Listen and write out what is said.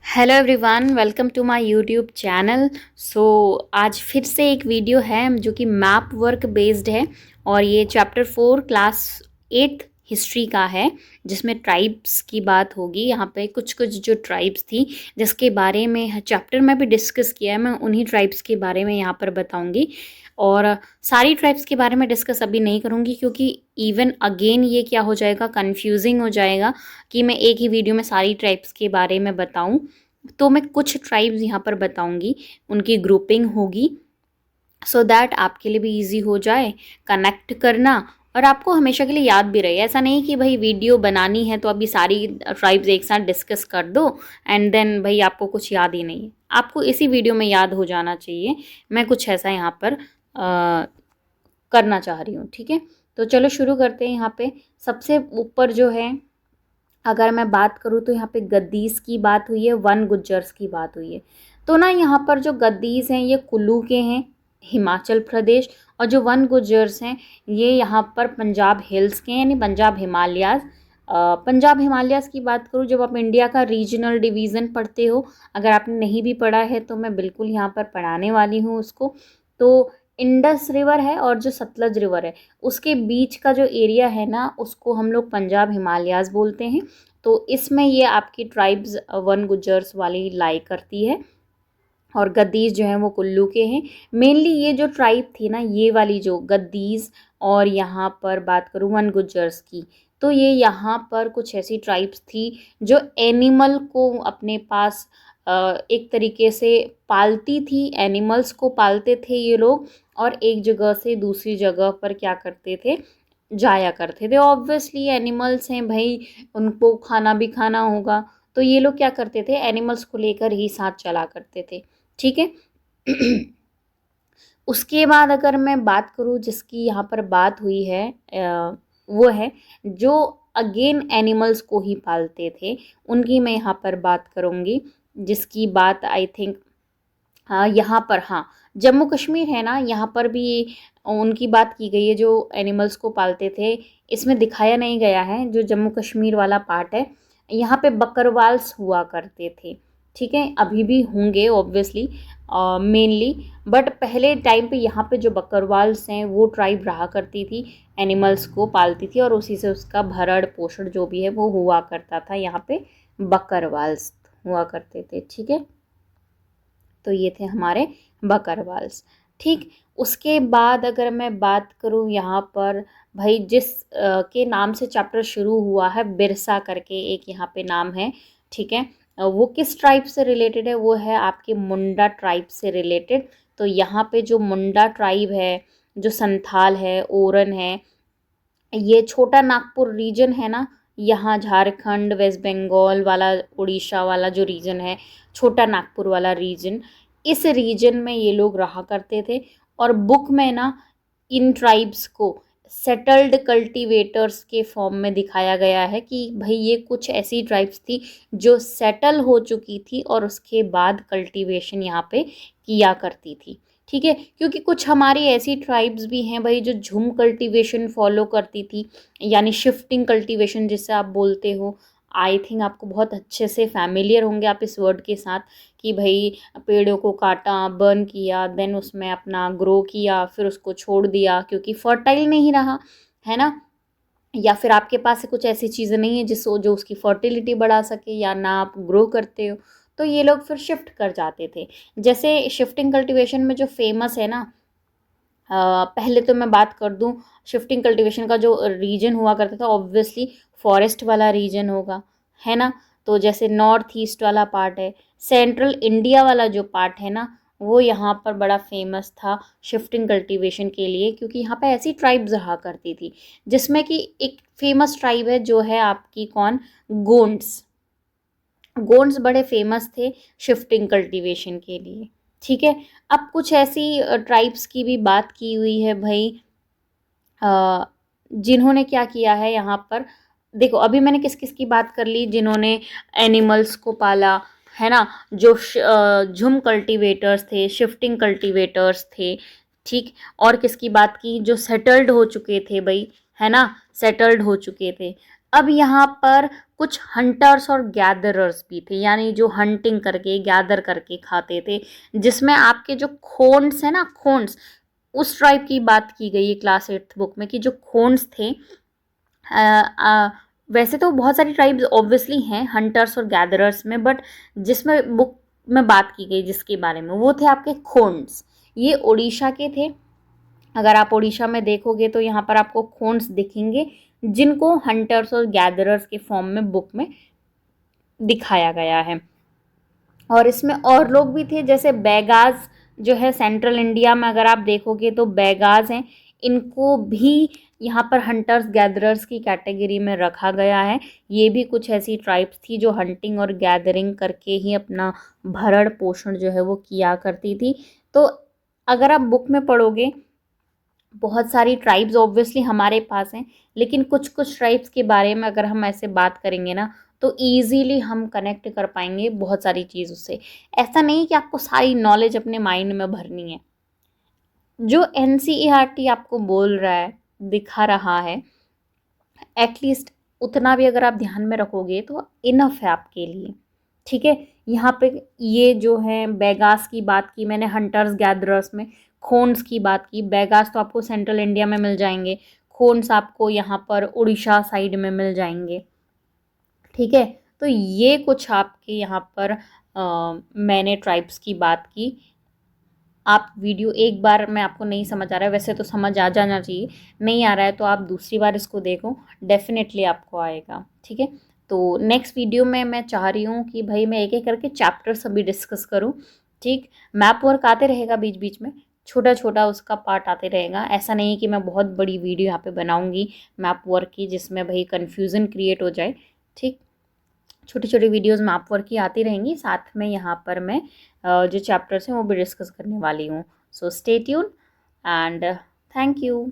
Hello everyone, welcome to my YouTube channel. आज फिर से एक वीडियो है जो कि मैप वर्क बेस्ड है और ये चैप्टर 4 क्लास 8 हिस्ट्री का है, जिसमें ट्राइब्स की बात होगी। यहाँ पे कुछ कुछ जो ट्राइब्स थी जिसके बारे में चैप्टर में भी डिस्कस किया है, मैं उन्हीं ट्राइब्स के बारे में यहाँ पर बताऊँगी। और सारी ट्राइब्स के बारे में डिस्कस अभी नहीं करूँगी क्योंकि इवन अगेन ये क्या हो जाएगा, कंफ्यूजिंग हो जाएगा कि मैं एक ही वीडियो में सारी ट्राइब्स के बारे में बताऊं। तो मैं कुछ ट्राइब्स यहाँ पर बताऊंगी, उनकी ग्रुपिंग होगी सो दैट आपके लिए भी इजी हो जाए कनेक्ट करना और आपको हमेशा के लिए याद भी रहे। ऐसा नहीं कि भाई वीडियो बनानी है तो अभी सारी ट्राइब्स एक साथ डिस्कस कर दो एंड देन भाई आपको कुछ याद ही नहीं है, आपको इसी वीडियो में याद हो जाना चाहिए। मैं कुछ ऐसा यहाँ पर करना चाह रही हूँ, ठीक है। तो चलो शुरू करते हैं। यहाँ पे सबसे ऊपर जो है, अगर मैं बात करूँ तो यहाँ पे गद्दीस की बात हुई है, वन गुज्जर्स की बात हुई है। तो ना यहाँ पर जो गद्दीस हैं ये कुल्लू के हैं, हिमाचल प्रदेश, और जो वन गुज्जर्स हैं ये यहाँ पर पंजाब हिल्स के हैं, यानी पंजाब हिमालयाज। पंजाब हिमालयाज की बात करूँ, जब आप इंडिया का रीजनल डिवीज़न पढ़ते हो, अगर आपने नहीं भी पढ़ा है तो मैं बिल्कुल यहाँ पर पढ़ाने वाली हूँ उसको। तो इंडस रिवर है और जो सतलज रिवर है उसके बीच का जो एरिया है ना, उसको हम लोग पंजाब हिमालयाज बोलते हैं। तो इसमें ये आपकी ट्राइब्स वन गुज्जर्स वाली लाई करती है और गद्दीस जो हैं वो कुल्लू के हैं। मेनली ये जो ट्राइब थी ना, ये वाली जो गद्दीस, और यहाँ पर बात करूँ वन गुज्जर्स की, तो ये यहाँ पर कुछ ऐसी ट्राइब्स थी जो एनिमल को अपने पास एक तरीके से पालती थी। एनिमल्स को पालते थे ये लोग और एक जगह से दूसरी जगह पर क्या करते थे, जाया करते थे। ऑब्वियसली एनिमल्स हैं भाई, उनको खाना भी खाना होगा, तो ये लोग क्या करते थे, एनिमल्स को लेकर ही साथ चला करते थे, ठीक है। उसके बाद अगर मैं बात करूँ जिसकी यहाँ पर बात हुई है, वो है जो अगेन एनिमल्स को ही पालते थे, उनकी मैं यहाँ पर बात करूँगी, जिसकी बात आई थिंक हाँ यहाँ पर, हाँ जम्मू कश्मीर है ना, यहाँ पर भी उनकी बात की गई है जो एनिमल्स को पालते थे। इसमें दिखाया नहीं गया है, जो जम्मू कश्मीर वाला पार्ट है, यहाँ पे बकरवाल्स हुआ करते थे, ठीक है। अभी भी होंगे ऑब्वियसली, मेनली, बट पहले टाइम पे यहाँ पे जो बकरवाल्स हैं वो ट्राइब रहा करती थी, एनिमल्स को पालती थी और उसी से उसका भरण पोषण जो भी है वो हुआ करता था। यहाँ पे बकरवाल्स हुआ करते थे, ठीक है। तो ये थे हमारे बकरवाल्स, ठीक। उसके बाद अगर मैं बात करूँ यहाँ पर, भाई जिस के नाम से चैप्टर शुरू हुआ है, बिरसा करके एक यहाँ पे नाम है, ठीक है। वो किस ट्राइब से रिलेटेड है, वो है आपके मुंडा ट्राइब से रिलेटेड। तो यहाँ पे जो मुंडा ट्राइब है, जो संथाल है, ओरन है, ये छोटा नागपुर रीजन है ना, यहाँ झारखंड, वेस्ट बंगाल वाला, उड़ीसा वाला जो रीजन है, छोटा नागपुर वाला रीजन, इस रीजन में ये लोग रहा करते थे। और बुक में ना इन ट्राइब्स को सेटल्ड कल्टीवेटर्स के फॉर्म में दिखाया गया है कि भाई ये कुछ ऐसी ट्राइब्स थी जो सेटल हो चुकी थी और उसके बाद कल्टीवेशन यहाँ पे किया करती थी, ठीक है। क्योंकि कुछ हमारी ऐसी ट्राइब्स भी हैं भाई जो झुम कल्टीवेशन फॉलो करती थी, यानी शिफ्टिंग कल्टीवेशन जिसे आप बोलते हो। आई थिंक आपको बहुत अच्छे से फैमिलियर होंगे आप इस वर्ड के साथ, कि भाई पेड़ों को काटा, बर्न किया, देन उसमें अपना ग्रो किया, फिर उसको छोड़ दिया क्योंकि फर्टाइल नहीं रहा, है ना, या फिर आपके पास कुछ ऐसी चीज़ें नहीं है जिसको जो उसकी फर्टिलिटी बढ़ा सके, या ना आप ग्रो करते हो, तो ये लोग फिर शिफ्ट कर जाते थे। जैसे शिफ्टिंग कल्टीवेशन में जो फेमस है ना, पहले तो मैं बात कर दूं, शिफ्टिंग कल्टीवेशन का जो रीजन हुआ करता था ऑब्वियसली फॉरेस्ट वाला रीजन होगा, है ना। तो जैसे नॉर्थ ईस्ट वाला पार्ट है, सेंट्रल इंडिया वाला जो पार्ट है ना, वो यहाँ पर बड़ा फेमस था शिफ्टिंग कल्टीवेशन के लिए, क्योंकि यहाँ पे ऐसी ट्राइब्स रहा करती थी, जिसमें कि एक फेमस ट्राइब है जो है आपकी कौन, गोंड्स। गोंड्स बड़े फेमस थे शिफ्टिंग कल्टीवेशन के लिए, ठीक है। अब कुछ ऐसी ट्राइब्स की भी बात की हुई है भाई, जिन्होंने क्या किया है यहाँ पर। देखो अभी मैंने किस किस की बात कर ली, जिन्होंने एनिमल्स को पाला, है ना, जो झुम कल्टीवेटर्स थे, शिफ्टिंग कल्टीवेटर्स थे, ठीक। और किसकी बात की, जो सेटल्ड हो चुके थे भाई, है ना, सेटल्ड हो चुके थे। अब यहाँ पर कुछ हंटर्स और गैदरर्स भी थे, यानी जो हंटिंग करके गैदर करके खाते थे, जिसमें आपके जो खोन्स है ना, खोन्स, उस ट्राइब की बात की गई है क्लास 8th बुक में कि जो खोन्स थे, वैसे तो बहुत सारी ट्राइब्स ऑब्वियसली हैं हंटर्स और गैदरर्स में, बट जिसमें बुक में बात की गई जिसके बारे में, वो थे आपके खोन्स। ये उड़ीसा के थे। अगर आप उड़ीसा में देखोगे तो यहाँ पर आपको खोन्स दिखेंगे, जिनको हंटर्स और गैदरर्स के फॉर्म में बुक में दिखाया गया है। और इसमें और लोग भी थे, जैसे बैगाज जो है सेंट्रल इंडिया में अगर आप देखोगे तो बैगाज हैं, इनको भी यहाँ पर हंटर्स गैदरर्स की कैटेगरी में रखा गया है। ये भी कुछ ऐसी ट्राइब्स थी जो हंटिंग और गैदरिंग करके ही अपना भरण पोषण जो है वो किया करती थी। तो अगर आप बुक में पढ़ोगे, बहुत सारी ट्राइब्स ऑब्वियसली हमारे पास हैं, लेकिन कुछ कुछ ट्राइब्स के बारे में अगर हम ऐसे बात करेंगे ना, तो ईजीली हम कनेक्ट कर पाएंगे बहुत सारी चीज़ उससे। ऐसा नहीं कि आपको सारी नॉलेज अपने माइंड में भरनी है। जो NCERT आपको बोल रहा है, दिखा रहा है, एटलीस्ट उतना भी अगर आप ध्यान में रखोगे तो इनफ है आपके लिए। ठीक है, यहाँ पे ये जो है बैगास की बात की मैंने, हंटर्स गैदरर्स में खोन्स की बात की। बैगास तो आपको सेंट्रल इंडिया में मिल जाएंगे, खोन्स आपको यहाँ पर उड़ीसा साइड में मिल जाएंगे। ठीक है, तो ये कुछ आपके यहाँ पर मैंने ट्राइब्स की बात की। आप वीडियो एक बार में आपको नहीं समझ आ रहा है, वैसे तो समझ आ जाना चाहिए, नहीं आ रहा है तो आप दूसरी बार इसको देखो, डेफिनेटली आपको आएगा। ठीक है, तो नेक्स्ट वीडियो में मैं चाह रही हूँ कि भाई मैं एक एक करके चैप्टर सभी डिस्कस करूँ। ठीक, मैप वर्क आते रहेगा बीच बीच में, छोटा छोटा उसका पार्ट आते रहेगा। ऐसा नहीं कि मैं बहुत बड़ी वीडियो यहाँ पे बनाऊँगी मैप वर्क की, जिसमें भाई कन्फ्यूज़न क्रिएट हो जाए। ठीक, छोटी छोटी वीडियोस मैप वर्क की आती रहेंगी, साथ में यहाँ पर मैं जो चैप्टर्स हैं वो भी डिस्कस करने वाली हूँ। So stay tune and thank you.